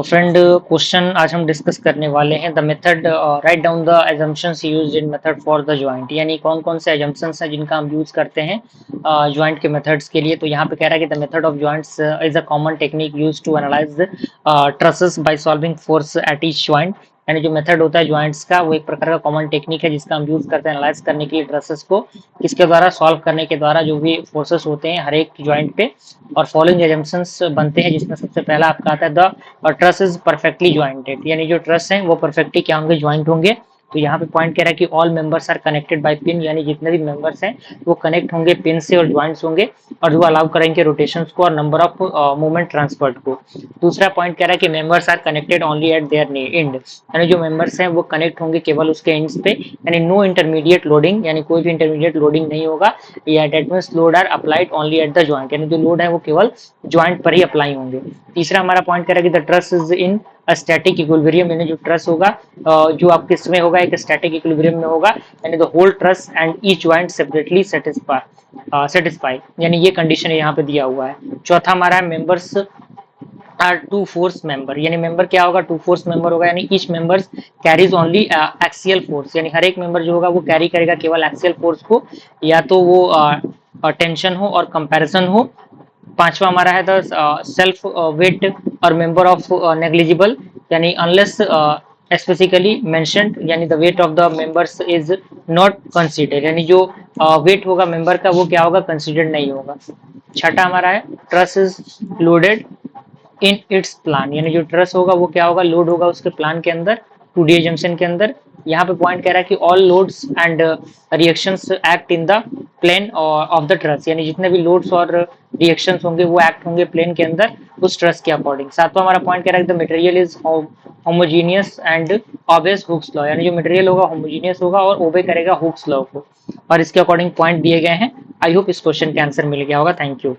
तो friend question आज हम डिस्कस करने वाले हैं the method write down the assumptions used in method for the joint, यानी कौन कौन से एजम्पशंस हैं जिनका हम यूज करते हैं जॉइंट के मेथड्स के लिए। तो यहाँ पे कह रहा है कि the method of joints is a common technique use to analyse trusses by solving force at each joint, यानी जो मेथड होता है जॉइंट्स का वो एक प्रकार का कॉमन टेक्निक है जिसका हम यूज करते हैं एनालाइज करने के लिए ट्रसेस को, किसके द्वारा सॉल्व करने के द्वारा जो भी फोर्सेस होते हैं हर एक जॉइंट पे। और फॉलोइंग एजम्पशंस बनते हैं जिसमें सबसे पहला आपका आता है the truss is perfectly jointed, यानी जो ट्रस हैं वो परफेक्टली क्या होंगे, ज्वाइंट होंगे। तो यहाँ पे पॉइंट कह रहा है कि all members are connected by pin, यानी जितने भी मेंबर्स हैं वो कनेक्ट होंगे पिन से और ज्वाइंट्स होंगे, और वो अलाउ करेंगे रोटेशंस को और नंबर ऑफ मूवमेंट ट्रांसफर्ड को। दूसरा पॉइंट कह रहा है कि members are connected only at their end, यानी जो मेंबर्स हैं वो कनेक्ट होंगे केवल उसके एंड्स पे, यानी नो इंटरमीडिएट लोडिंग, यानी कोई भी इंटरमीडिएट लोडिंग नहीं होगा, या that means load are applied only at the joint, यानी जो लोड है वो केवल ज्वाइंट पर ही अप्लाई होंगे। तीसरा हमारा पॉइंट कह रहा है कि the truss is in static equilibrium, यानी जो ट्रस होगा जो आप किस में होगा, एक स्टैटिक इक्विलिब्रियम में होगा, यानी the whole truss and each joint separately satisfy, यानी ये कंडीशन यहाँ पे दिया हुआ है। चौथा हमारा है members are two force member, यानी मेंबर क्या होगा, टू फोर्स मेंबर होगा, यानी each members carries only axial force, यानी हर एक मेंबर जो होगा वो कैरी करेगा केवल एक्सियल फोर्स को, या तो वो टेंशन हो और कंपैरिजन हो। पांचवा हमारा है द सेल्फ वेट और मेंबर ऑफ नेग्लिजिबल, यानी अनलेस स्पेसिफिकली मेंशन्ड, यानी the weight of the members is not considered, यानी जो वेट होगा मेंबर का वो क्या होगा, कंसीडर्ड नहीं होगा। छठा हमारा है truss is loaded in its plan, यानी जो ट्रस होगा वो क्या होगा, लोड होगा उसके प्लान के अंदर, 2D जंक्शन के अंदर। यहाँ पे पॉइंट कह रहा है कि all loads and reactions act in the plane of the truss, यानी जितने भी लोड्स और रिएक्शंस होंगे वो एक्ट होंगे प्लेन के अंदर उस ट्रस के अकॉर्डिंग। सातवां हमारा पॉइंट कह रहा है the material is homogeneous and obeys Hooke's law, यानी जो मटेरियल होगा होमोजीनियस होगा और ओबे करेगा हुक्स लॉ को, और इसके अकॉर्डिंग पॉइंट दिए गए हैं। आई होप इस क्वेश्चन का आंसर मिल गया होगा। Thank you.